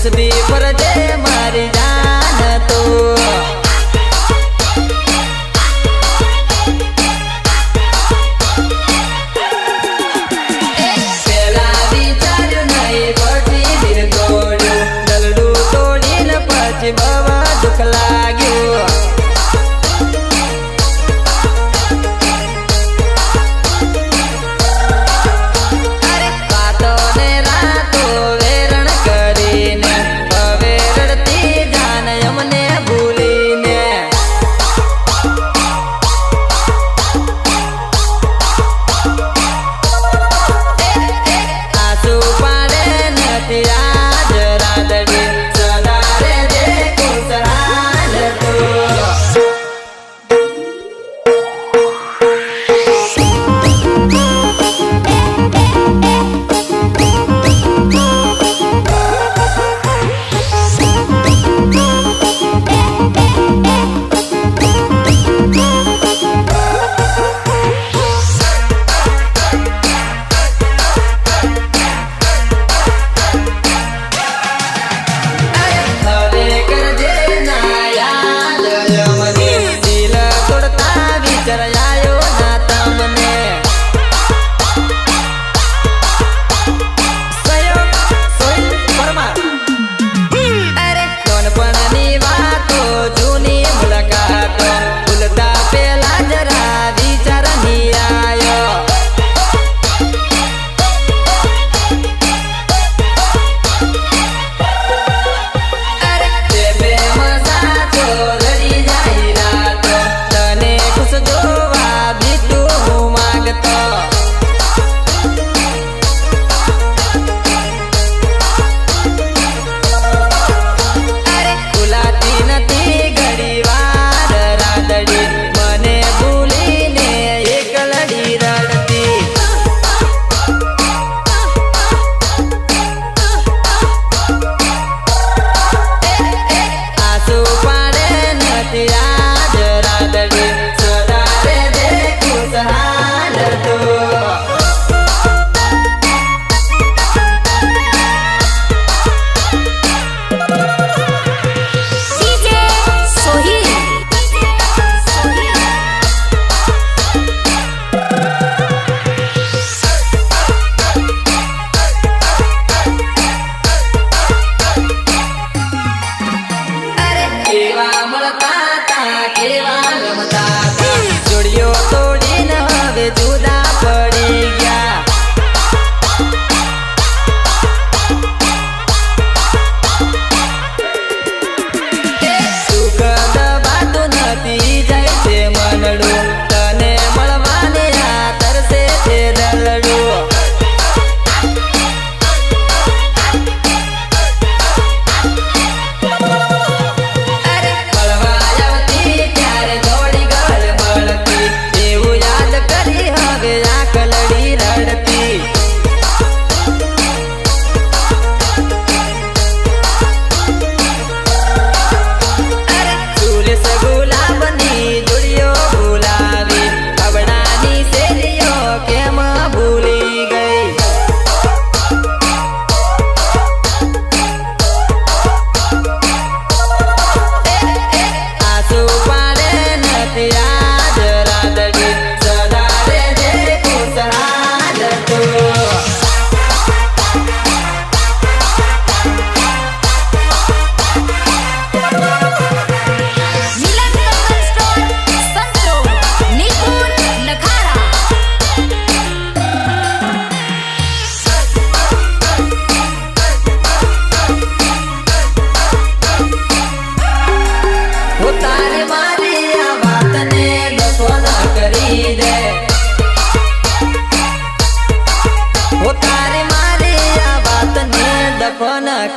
તસબી પર જે મારી જાન તો પેલા વિચાર્યું નહીં પછી દિલ તોડ્યું દલડું તોડીને પછી બવા દુઃખ લાગ્યું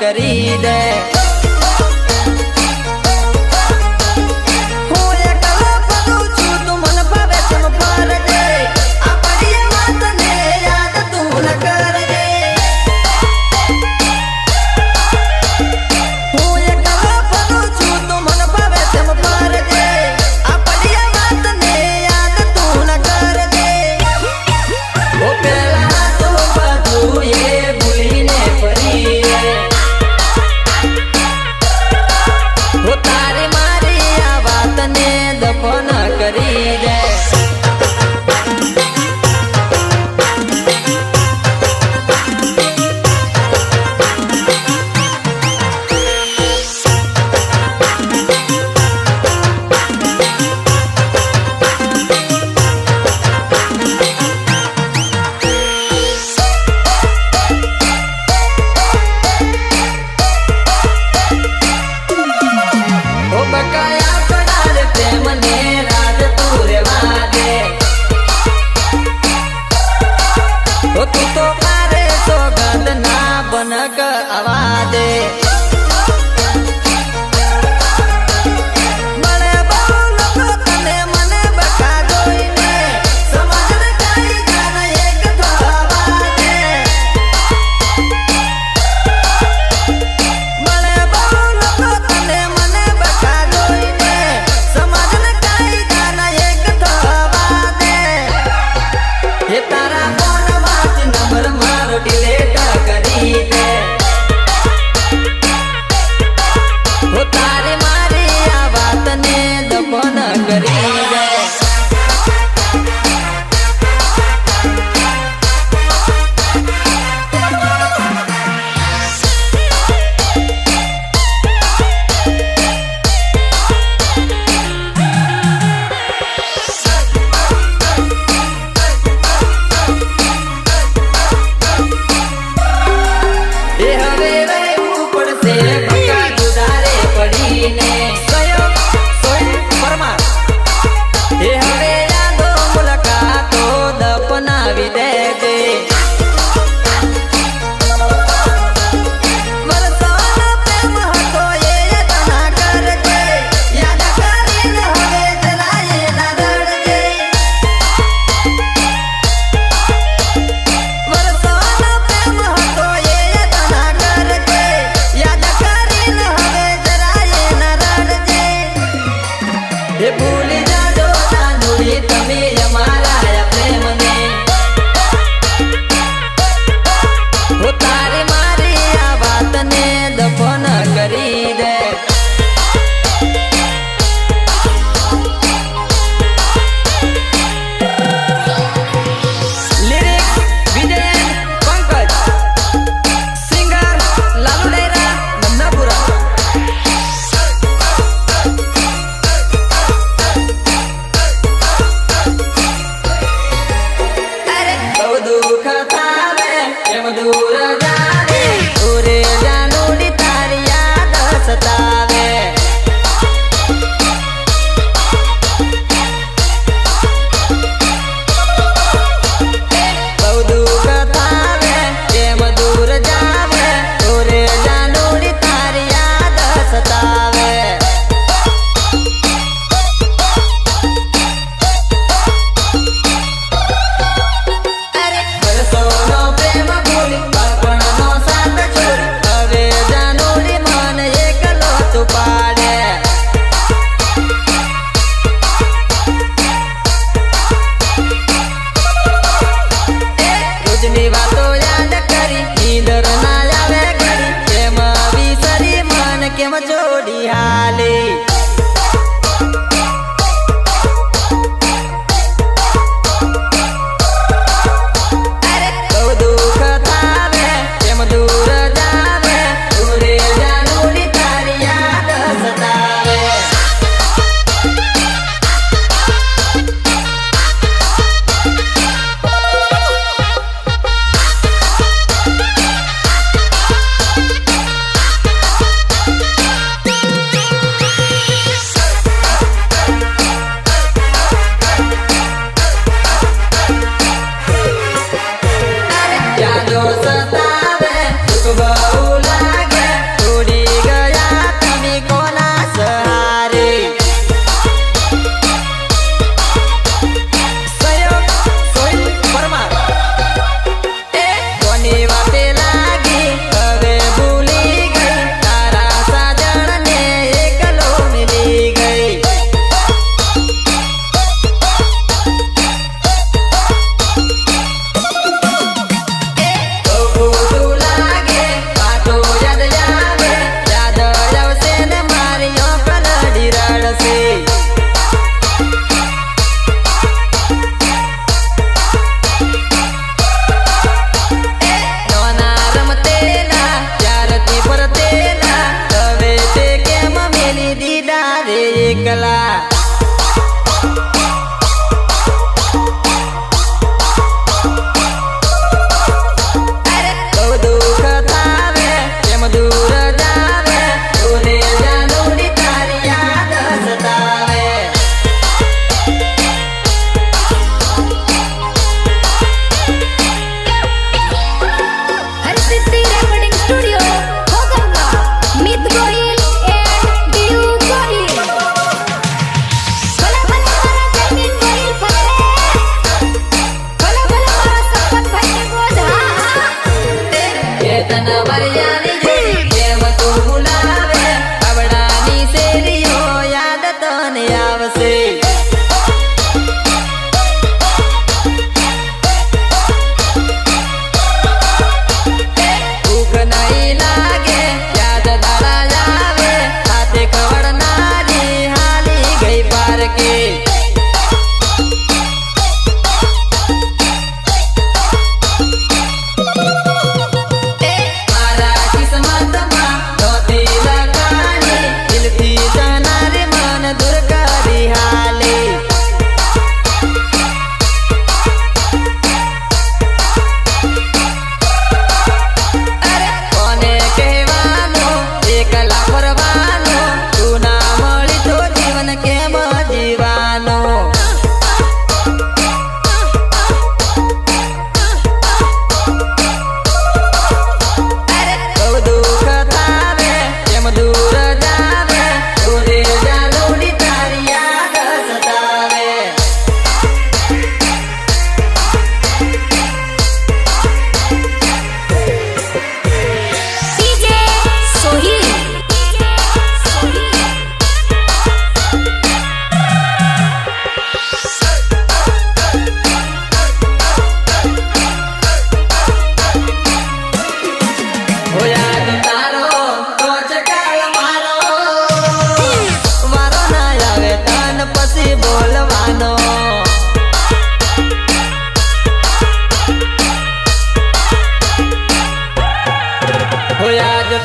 કરી દે થવા દે મળે બહુ લોકો તને મને બકા જોઈને સમાજને કાયદાને એક થવા દે મળે બહુ લોકો તને મને બકા જોઈને સમાજને કાયદાને એક થવા દે એ તારા ફોનમાંથી નંબર મારો ડિલીટ કરી દે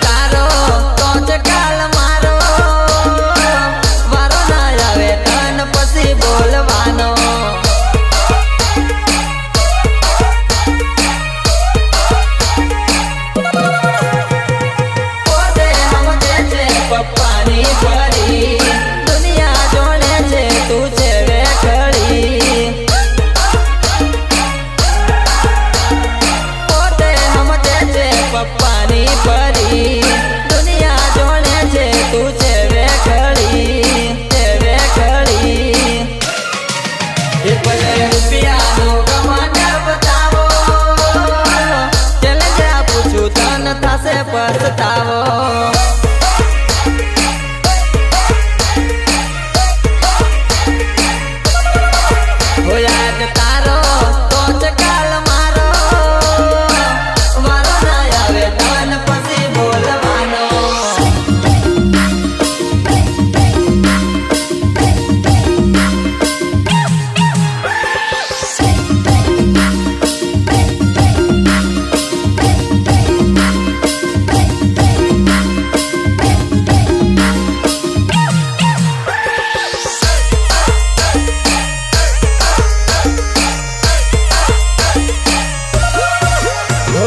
તારો તો જ કાલ મારો વારો ના આવે તન પછી બોલવાનો પોતે સમજે છે પપ્પાની પરી દુનિયા જોડે છે તું છે વેખડી પોતે સમજે છે પપ્પાની પરી દુનિયા જોડે છે તું છે વેખડી એ ભલે રૂપિયાનો કમાન્ડર બતાવો ચલે જા પૂછું તન થશે પછતાવો હો યાદ તારો તો જ કાલ મારો વારો ના આવે તન પછી બોલવાનો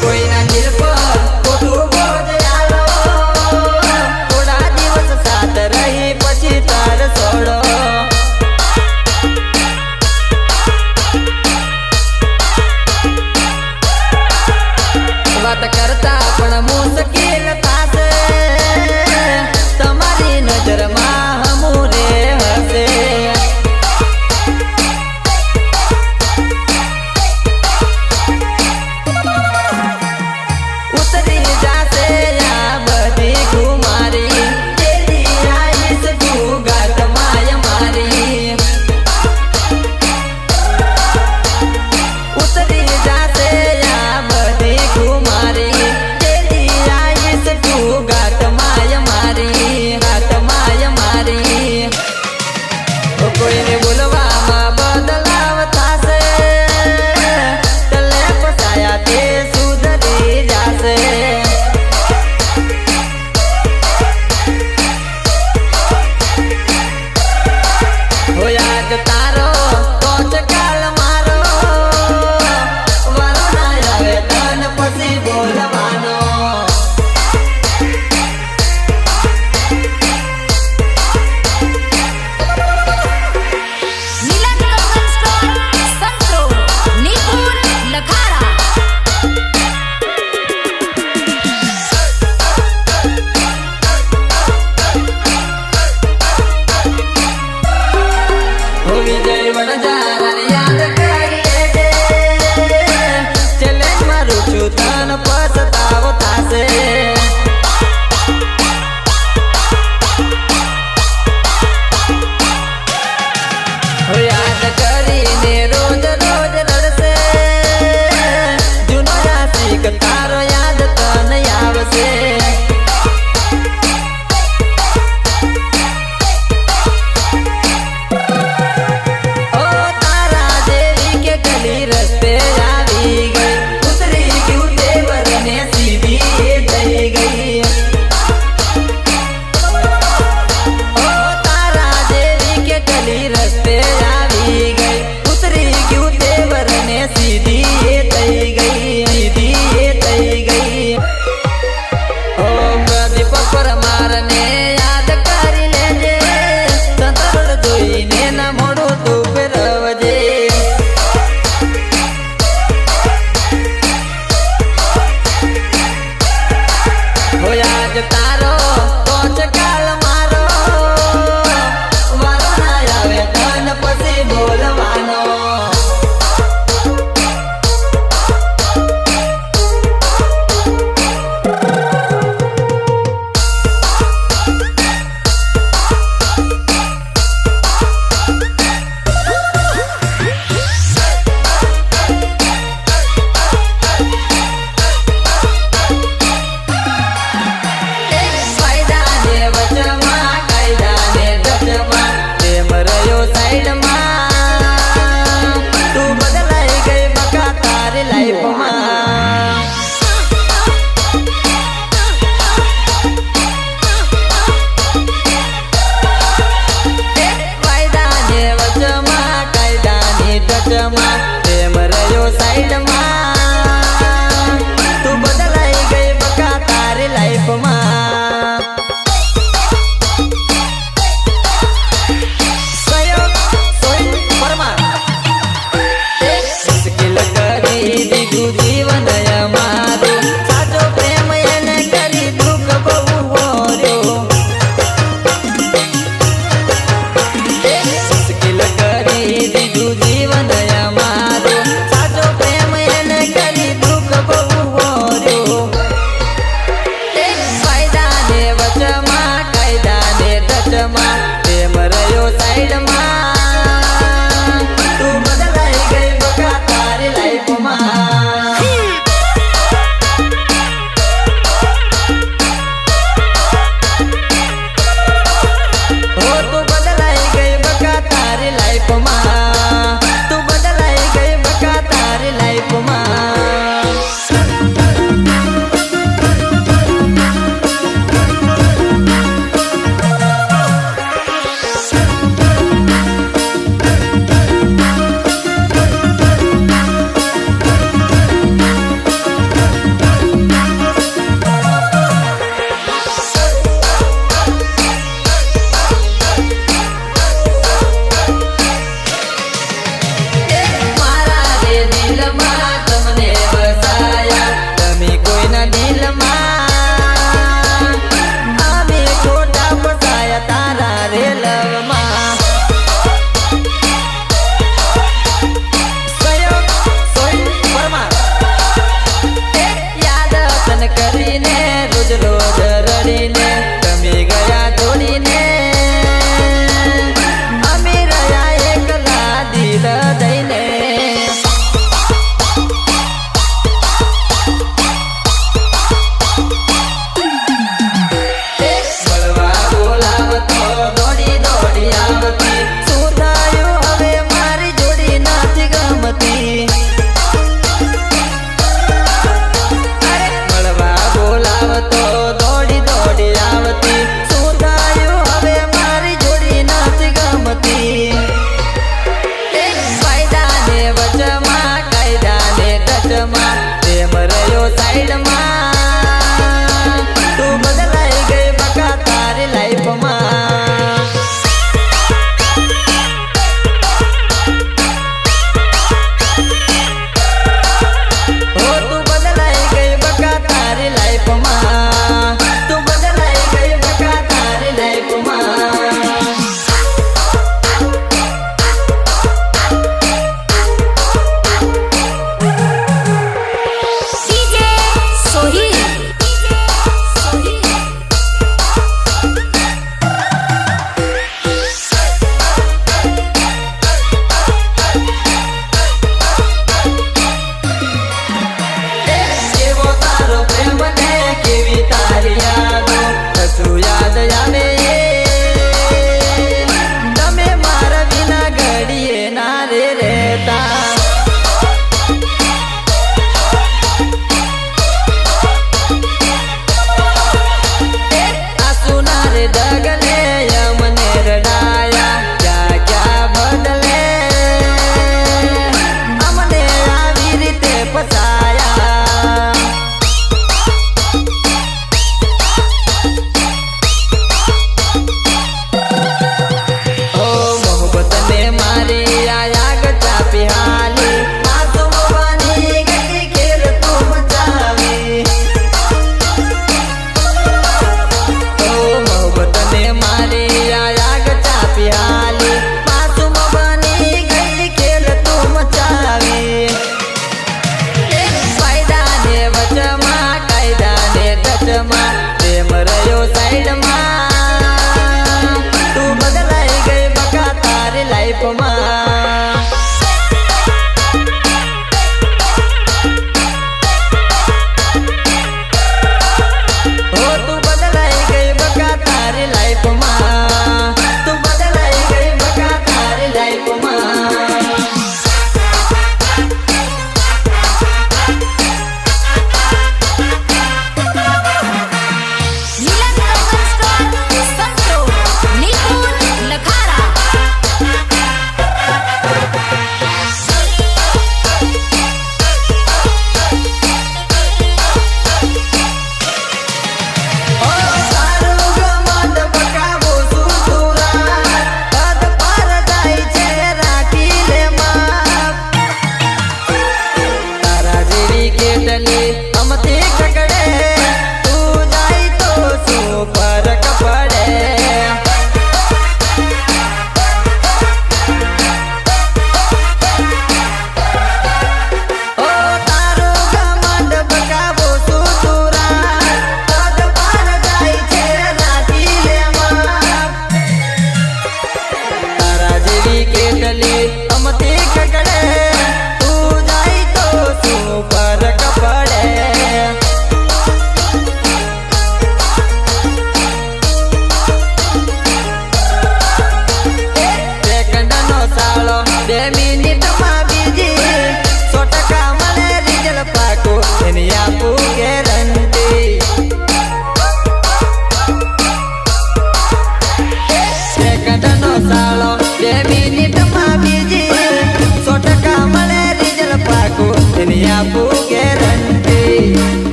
કોઈના દિલ પર ખોટું બોજ આલો થોડા દિવસ સાથ રહી પછી તાર છોડો વાત કરતા પણ મુશ્કેલ થાશે તમારી નજરમાં હમુરે હશે ઉતરી જાશે આ બધી કુમારી તેરી આઈસ જુગાત માય મારી ઉતરી જાશે આ બધી કુમારી તેરી આઈસ જુગાત માય મારી કોઈને બોલવામાં બદલાવ થાશે તલે ફસાયા તે સુધરી જાશે હો યાદ તારો તો જ કાલ મારો વારો ના આવે તન પછી બોલવાનો મિલન કંગન સ્ટોર સંતોર નિપુર લખારા હો વિજય વણજારાને યાદ કરી લેજે ચેલેન્જમાં રૂચું તન પછતાવો થાશે હો યાદ કરીને રોજ રોજ રડશે જૂનો આશિક તારો યાદ તને આવશે ઓ તારા જેવી કે ગલી રસ્તે આવી ગઈ ઉતરી ગયું દેવરને સીધી થઈ ગઈ ઓ તારા જેવી કે ગલી રસ્તે આવી ગઈ ઉતરી ગયું દેવરને સીધી થઈ ગઈ ઓ પ્રદીપ પરમારને યાદ કરી લેજે સંતર જોઈને ના મોઢું તું ફેરવજે હો યાદ તારો તો જ કાલ મારો વારો ના આવે તન પછી બોલવાનો ફાયદા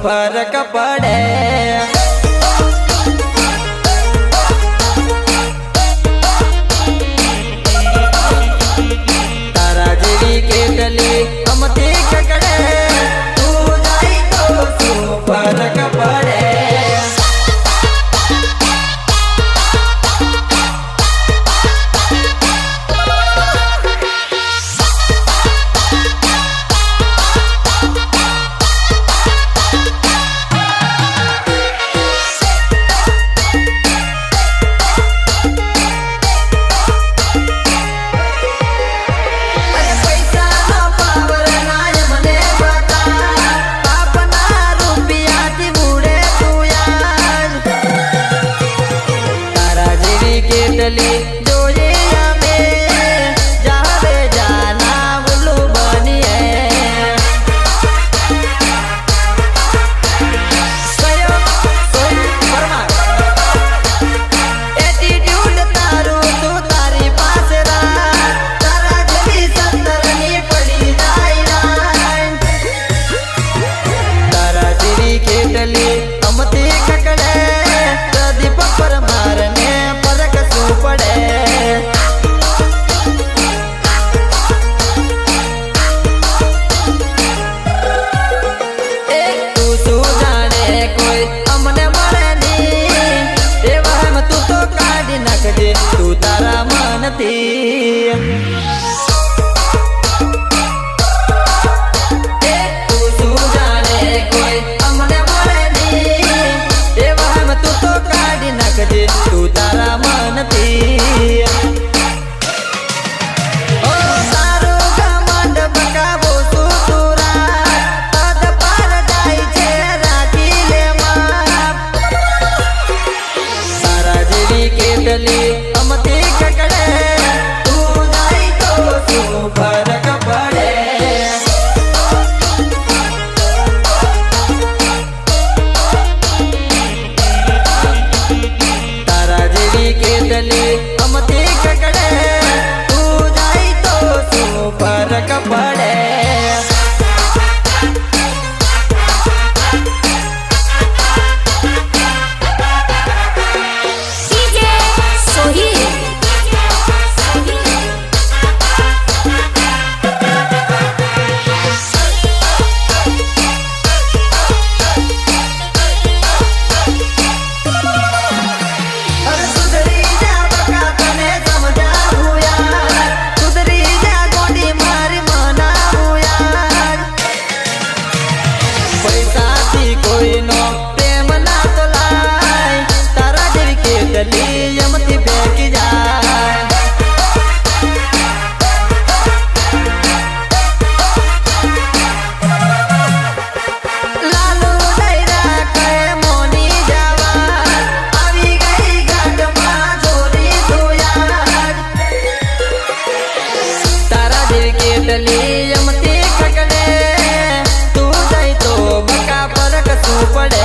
ફરક પડે. તારા જેવી કેટલી અમથી કકડે, તું જાય તો શું ફરક પડે. જોઈએ અમે જાવે જાના ઉલ્લુ બનીએ. એટીટ્યુડ તારું તું તારી પાસે રાખ, તારા જેવી 17ની પડી જાય. તારા જેવી કેટલી અમથી કકડે, પ્રદીપ પરમારને ફરક શું પડે. તું શું જાણે કોઈ અમને મળે નહીં, એવા એમ તું તો કાઢી નાખજે તું તારા મનથી. તું શું જાણે કોઈ અમને મળે નહીં, એવા એમ તું તો કાઢી નાખજે તું તારા મનથી. ઓ તારું ઘમંડ બકાવો શું તું રાખ, પદ પર જાય છે રાખી લે માપ. તારા જેવી કેટલી અમથી કકડે, તું જાય તો શું ફરક પડે. તારા જેવી કેટલી અમથી કકડે, તું જાય તો શું ફરક પડે. DJ Sohil. અરે સુધરી જા બકા તને સમજાવું યાર, સુધરી જા ગોડી મારી મનાવું યાર. પૈસાથી કોઈનો પ્રેમ ના તો લાય, તારા જેવી કેટલી એમથી ફેંકી જાય. લાલુ ડાયરા કહે મોની જવા, આવી ગઈ ઘાટમાં ચોરી તું યાર. તારા જેવી કેટલી એમથી કકડે, તું જાય તો બકા ફરક શું પડે.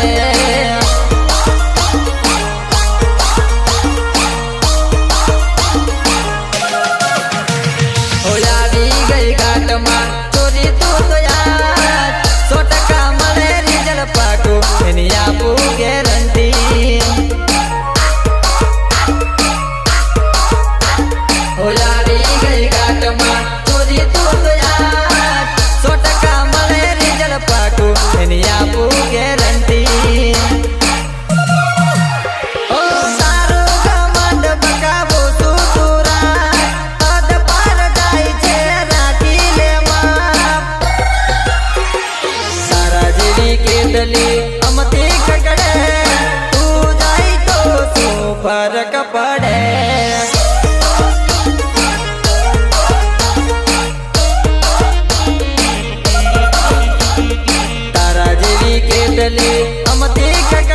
આવી ગઈ ઘાટમાં ચોરી તું તો યાર, 100% મળે રિઝલ્ટ પાકું એની આપું ગેરંટી. આવી ગઈ ઘાટમાં ચોરી તું તો યાર, 100% મળે રિઝલ્ટ પાકું એની આપું ગેરંટી. ઓ તારું ઘમંડ બકાવો શું તું રાખ, પદ પર જાય છે રાખી લે માપ. તારા જેવી કેટલી અમથી કકડે, તું જાય તો શું ફરક પડે. તારા જેવી કેટલી અમથી કકડે,